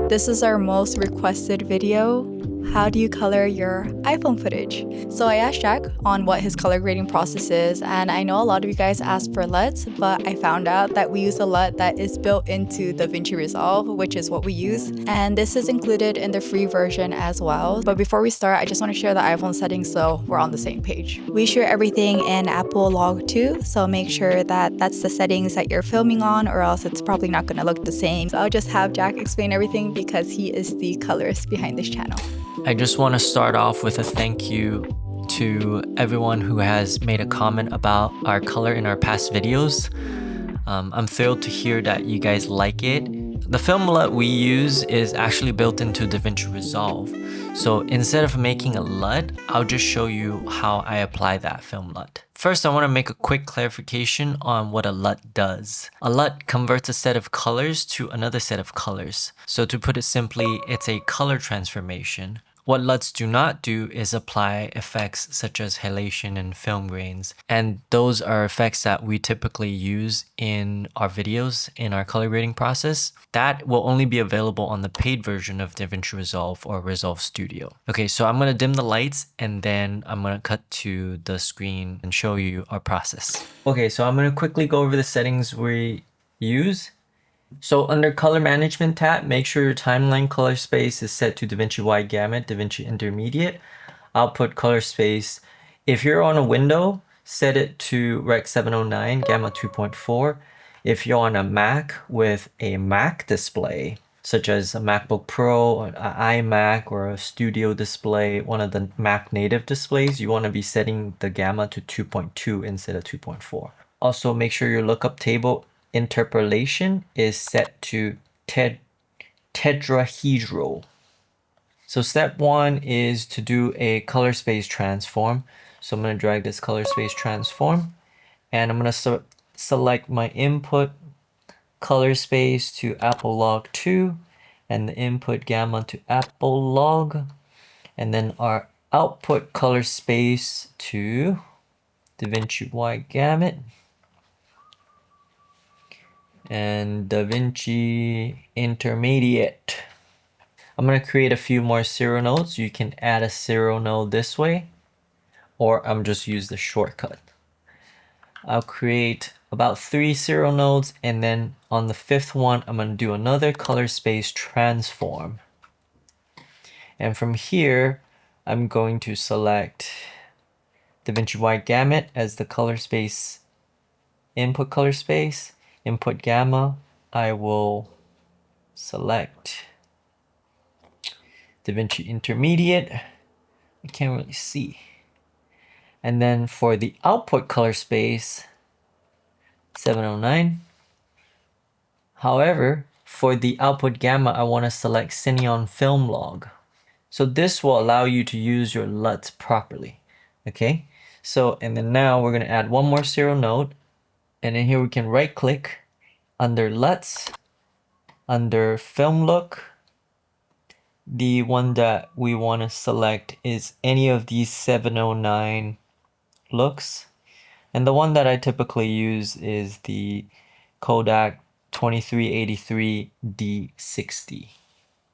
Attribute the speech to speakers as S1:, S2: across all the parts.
S1: This is our most requested video. How do you color your iPhone footage? So I asked Jack on what his color grading process is, and I know a lot of you guys asked for LUTs, but I found out that we use a LUT that is built into DaVinci Resolve, which is what we use, and this is included in the free version as well. But before we start, I just want to share the iPhone settings so we're on the same page. We share everything in Apple Log 2, so make sure that that's the settings that you're filming on, or else it's probably not going to look the same. So I'll just have Jack explain everything because he is the colorist behind this channel.
S2: I just want to start off with a thank you to everyone who has made a comment about our color in our past videos. I'm thrilled to hear that you guys like it. The film LUT we use is actually built into DaVinci Resolve. So instead of making a LUT, I'll just show you how I apply that film LUT. First, I want to make a quick clarification on what a LUT does. A LUT converts a set of colors to another set of colors. So to put it simply, it's a color transformation. What LUTs do not do is apply effects such as halation and film grains. And those are effects that we typically use in our videos, in our color grading process. That will only be available on the paid version of DaVinci Resolve or Resolve Studio. Okay, so I'm going to dim the lights and then I'm going to cut to the screen and show you our process. Okay, so I'm going to quickly go over the settings we use. So under color management tab, make sure your timeline color space is set to DaVinci wide gamut, DaVinci intermediate, output color space. If you're on a window, set it to Rec 709, gamma 2.4. If you're on a Mac with a Mac display, such as a MacBook Pro, an iMac, or a Studio display, one of the Mac native displays, you want to be setting the gamma to 2.2 instead of 2.4. Also, make sure your lookup table interpolation is set to tetrahedral. So step one is to do a color space transform. So I'm going to drag this color space transform and I'm going to select my input color space to Apple Log 2 and the input gamma to Apple Log, and then our output color space to DaVinci wide gamut and DaVinci intermediate. I'm going to create a few more serial nodes. You can add a serial node this way, or I'm just use the shortcut. I'll create about 3 serial nodes, and then on the 5th one, I'm going to do another color space transform. And from here, I'm going to select DaVinci wide gamut as the color space, input color space. Input gamma, I will select DaVinci intermediate. I can't really see. And then for the output color space, 709. However, for the output gamma, I want to select Cineon Film Log. So this will allow you to use your LUTs properly. Okay, so and then now we're going to add one more serial node. And then here we can right click under LUTs, under film look. The one that we want to select is any of these 709 looks. And the one that I typically use is the Kodak 2383 D60.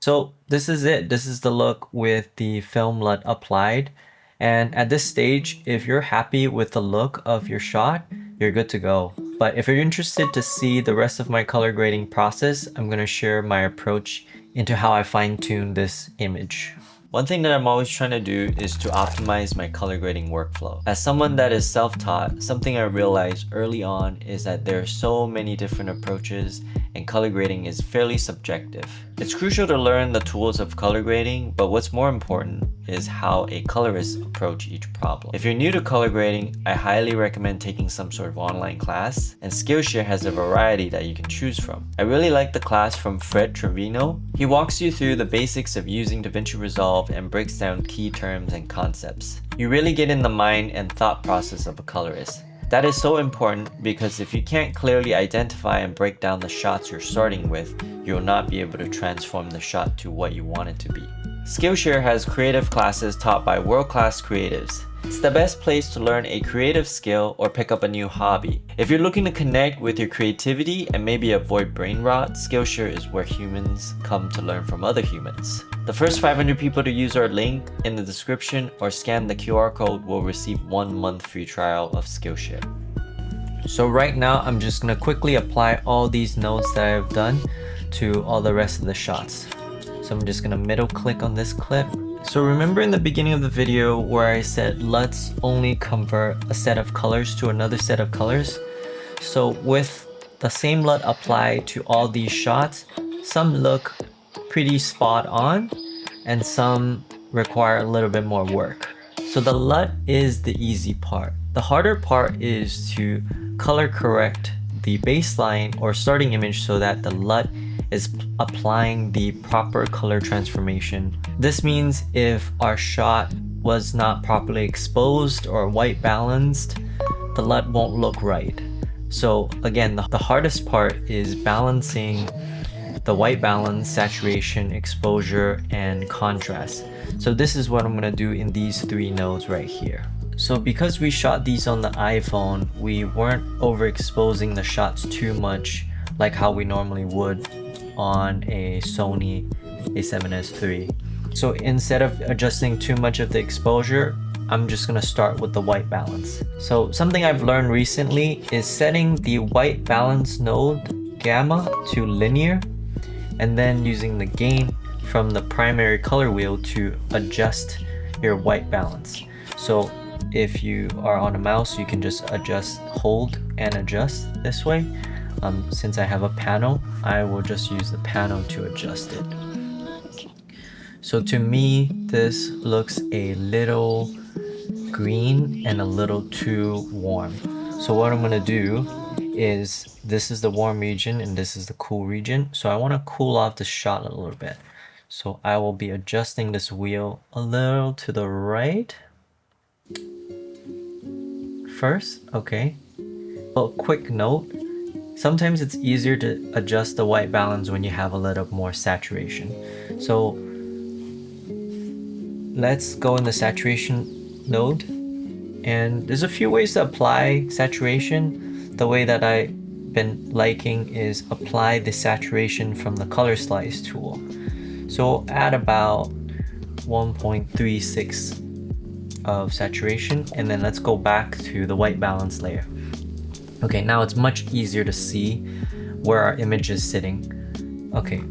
S2: So this is it. This is the look with the film LUT applied. And at this stage, if you're happy with the look of your shot, you're good to go. But if you're interested to see the rest of my color grading process, I'm going to share my approach into how I fine-tune this image. One thing that I'm always trying to do is to optimize my color grading workflow. As someone that is self-taught, something I realized early on is that there are so many different approaches and color grading is fairly subjective. It's crucial to learn the tools of color grading, but what's more important is how a colorist approach each problem. If you're new to color grading, I highly recommend taking some sort of online class, and Skillshare has a variety that you can choose from. I really like the class from Fred Trevino. He walks you through the basics of using DaVinci Resolve and breaks down key terms and concepts. You really get in the mind and thought process of a colorist. That is so important because if you can't clearly identify and break down the shots you're starting with, you'll not be able to transform the shot to what you want it to be. Skillshare has creative classes taught by world-class creatives. It's the best place to learn a creative skill or pick up a new hobby. If you're looking to connect with your creativity and maybe avoid brain rot, Skillshare is where humans come to learn from other humans. The first 500 people to use our link in the description or scan the QR code will receive 1 month free trial of Skillshare. So right now, I'm just gonna quickly apply all these notes that I've done to all the rest of the shots. So I'm just gonna middle click on this clip. So remember in the beginning of the video where I said let's only convert a set of colors to another set of colors? So with the same LUT applied to all these shots, some look pretty spot on and some require a little bit more work. So the LUT is the easy part. The harder part is to color correct the baseline or starting image so that the LUT is applying the proper color transformation. This means if our shot was not properly exposed or white balanced, the LUT won't look right. So again, the hardest part is balancing the white balance, saturation, exposure, and contrast. So this is what I'm gonna do in these 3 nodes right here. So because we shot these on the iPhone, we weren't overexposing the shots too much like how we normally would on a Sony a7S III. So instead of adjusting too much of the exposure, I'm just gonna start with the white balance. So something I've learned recently is setting the white balance node gamma to linear and then using the gain from the primary color wheel to adjust your white balance. So if you are on a mouse, you can just hold and adjust this way. Since I have a panel, I will just use the panel to adjust it. So to me, this looks a little green and a little too warm. So what I'm gonna do is, this is the warm region and this is the cool region. So I wanna cool off the shot a little bit. So I will be adjusting this wheel a little to the right. First, okay. A quick note, sometimes it's easier to adjust the white balance when you have a little more saturation. So let's go in the saturation node. And there's a few ways to apply saturation. The way that I've been liking is apply the saturation from the color slice tool. So add about 1.36 of saturation, and then let's go back to the white balance layer. Okay, now it's much easier to see where our image is sitting. Okay,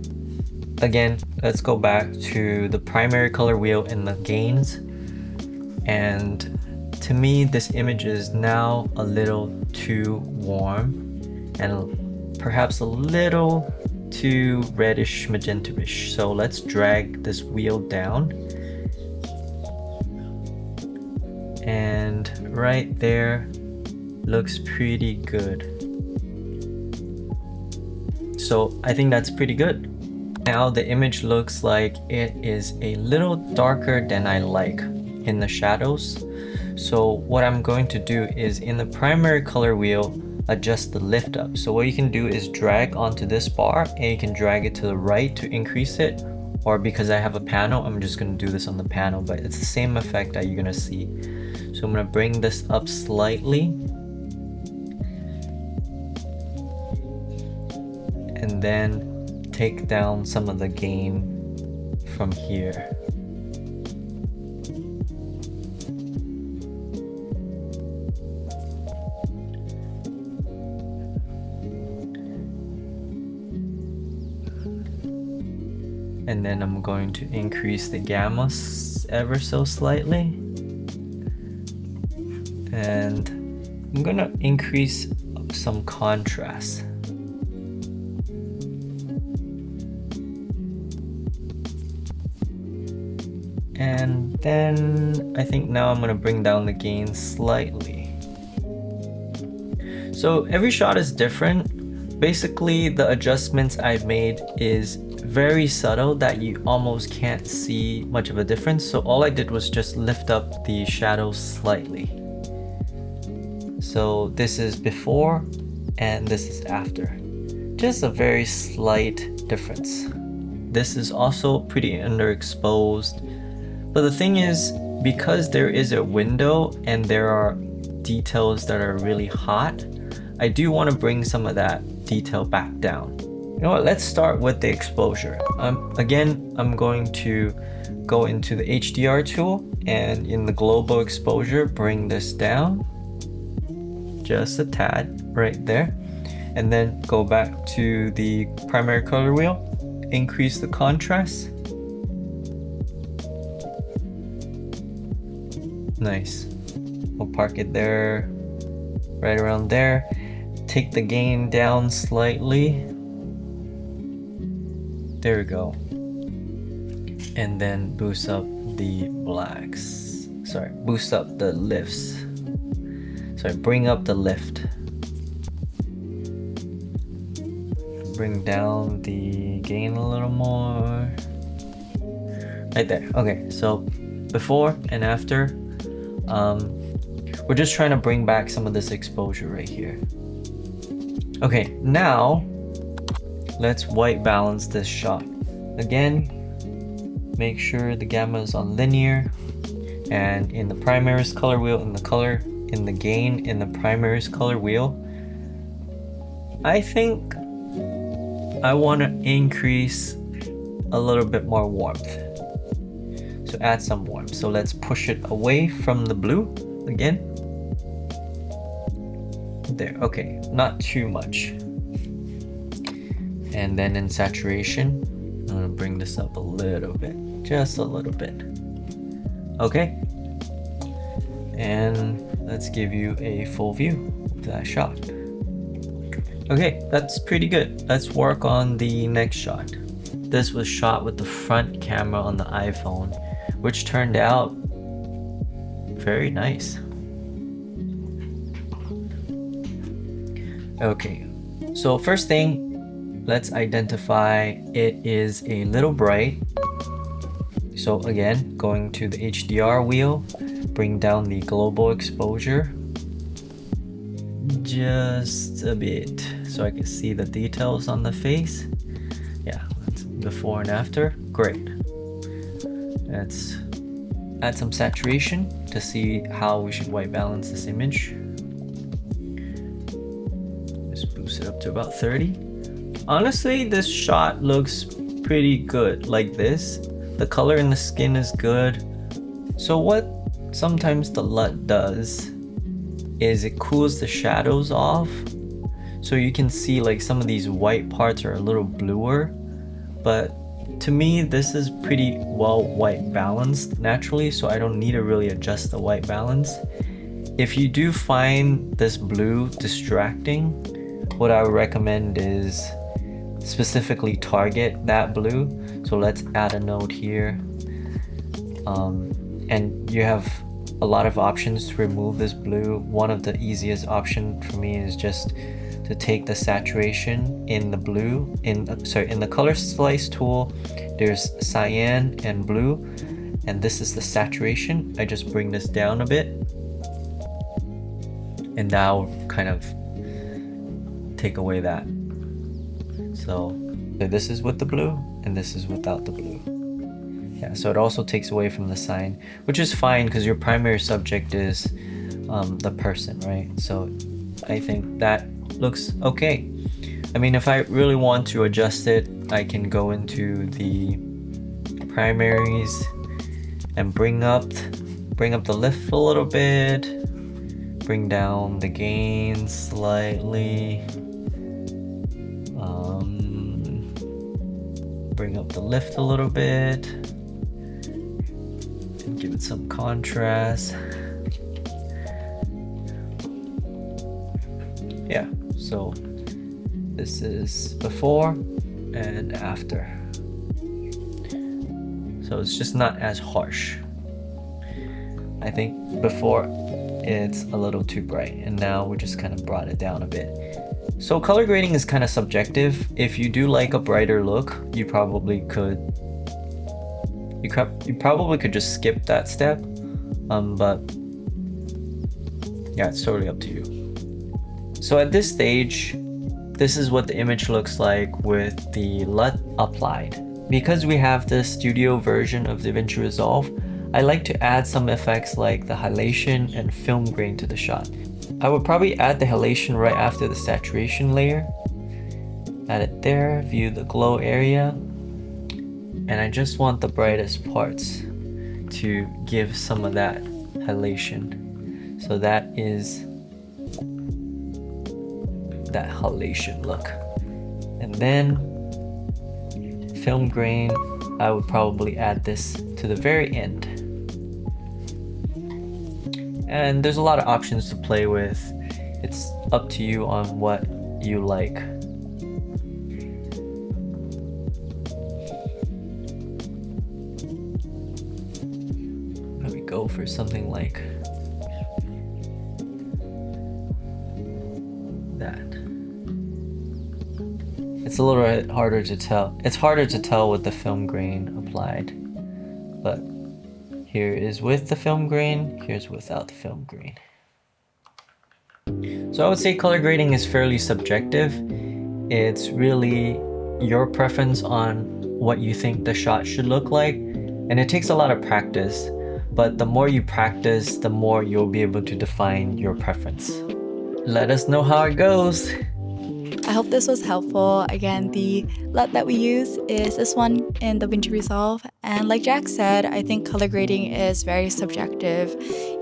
S2: again, let's go back to the primary color wheel in the gains. And to me, this image is now a little too warm and perhaps a little too reddish magenta-ish. So let's drag this wheel down. And right there looks pretty good. So I think that's pretty good. Now the image looks like it is a little darker than I like in the shadows. So what I'm going to do is in the primary color wheel, adjust the lift up. So what you can do is drag onto this bar and you can drag it to the right to increase it. Or because I have a panel, I'm just going to do this on the panel, but it's the same effect that you're going to see. So I'm going to bring this up slightly. And then take down some of the gain from here. And then I'm going to increase the gamma ever so slightly. And I'm gonna increase some contrast. And then I think now I'm gonna bring down the gain slightly. So every shot is different. Basically, the adjustments I've made is very subtle that you almost can't see much of a difference. So all I did was just lift up the shadows slightly. So this is before and this is after. Just a very slight difference. This is also pretty underexposed. But the thing is, because there is a window and there are details that are really hot, I do want to bring some of that detail back down. You know what, let's start with the exposure. Again, I'm going to go into the HDR tool and in the global exposure, bring this down just a tad right there. And then go back to the primary color wheel, increase the contrast. Nice. We'll park it there, right around there. Take the gain down slightly. There we go. And then boost up the blacks. Sorry, boost up the lifts. Sorry, bring up the lift. Bring down the gain a little more. Right there. Okay, so before and after, we're just trying to bring back some of this exposure right here. Okay, now let's white balance this shot. Again, make sure the gamma is on linear, and in the primaries color wheel, in the gain in the primaries color wheel, I think I want to increase a little bit more warmth. So add some warmth. So let's push it away from the blue again. There, okay, not too much. And then in saturation, I'm gonna bring this up a little bit, just a little bit. Okay. And let's give you a full view of that shot. Okay, that's pretty good. Let's work on the next shot. This was shot with the front camera on the iPhone, which turned out very nice. Okay, so first thing, let's identify it is a little bright. So again, going to the HDR wheel, bring down the global exposure just a bit so I can see the details on the face. Yeah, that's before and after. Great. Let's add some saturation to see how we should white balance this image. Just boost it up to about 30. Honestly, this shot looks pretty good like this. The color in the skin is good. So what sometimes the LUT does is it cools the shadows off, so you can see like some of these white parts are a little bluer, but to me this is pretty well white balanced naturally, so I don't need to really adjust the white balance. If you do find this blue distracting, what I would recommend is specifically target that blue. So let's add a node here, and you have a lot of options to remove this blue. One of the easiest option for me is just to take the saturation in the blue, in the color slice tool, there's cyan and blue, and this is the saturation. I just bring this down a bit, and now kind of take away that. So this is with the blue and this is without the blue. Yeah, so it also takes away from the sign, which is fine because your primary subject is the person, right? So I think that looks okay. I mean, if I really want to adjust it, I can go into the primaries and bring up the lift a little bit, bring down the gain slightly, bring up the lift a little bit, and give it some contrast. Yeah, so this is before and after. So it's just not as harsh. I think before it's a little too bright, and now we just kind of brought it down a bit. So color grading is kind of subjective. If you do like a brighter look, you probably could just skip that step. But yeah, it's totally up to you. So at this stage, this is what the image looks like with the LUT applied. Because we have the studio version of DaVinci Resolve, I like to add some effects like the halation and film grain to the shot. I would probably add the halation right after the saturation layer. Add it there, view the glow area, and I just want the brightest parts to give some of that halation. So that is that halation look. And then film grain, I would probably add this to the very end. And there's a lot of options to play with. It's up to you on what you like. Maybe go for something like that. It's a little bit harder to tell. It's harder to tell with the film grain applied, but here is with the film grain, here's without the film grain. So I would say color grading is fairly subjective. It's really your preference on what you think the shot should look like, and it takes a lot of practice, but the more you practice, the more you'll be able to define your preference. Let us know how it goes.
S1: I hope this was helpful. Again, the LUT that we use is this one in DaVinci Resolve. And like Jack said, I think color grading is very subjective.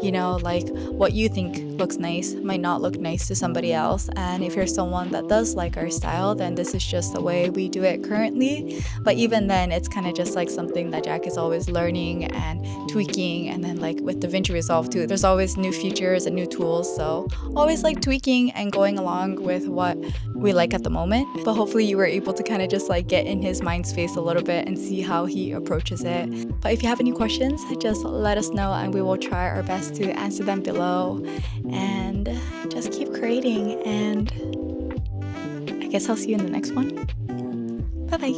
S1: You know, like what you think looks nice might not look nice to somebody else. And if you're someone that does like our style, then this is just the way we do it currently. But even then, it's kind of just like something that Jack is always learning and tweaking. And then like with DaVinci Resolve too, there's always new features and new tools. So always like tweaking and going along with what we like at the moment. But hopefully you were able to kind of just like get in his mind space a little bit and see how he approaches it. But if you have any questions, just let us know and we will try our best to answer them below. And just keep creating, and I guess I'll see you in the next one. Bye bye.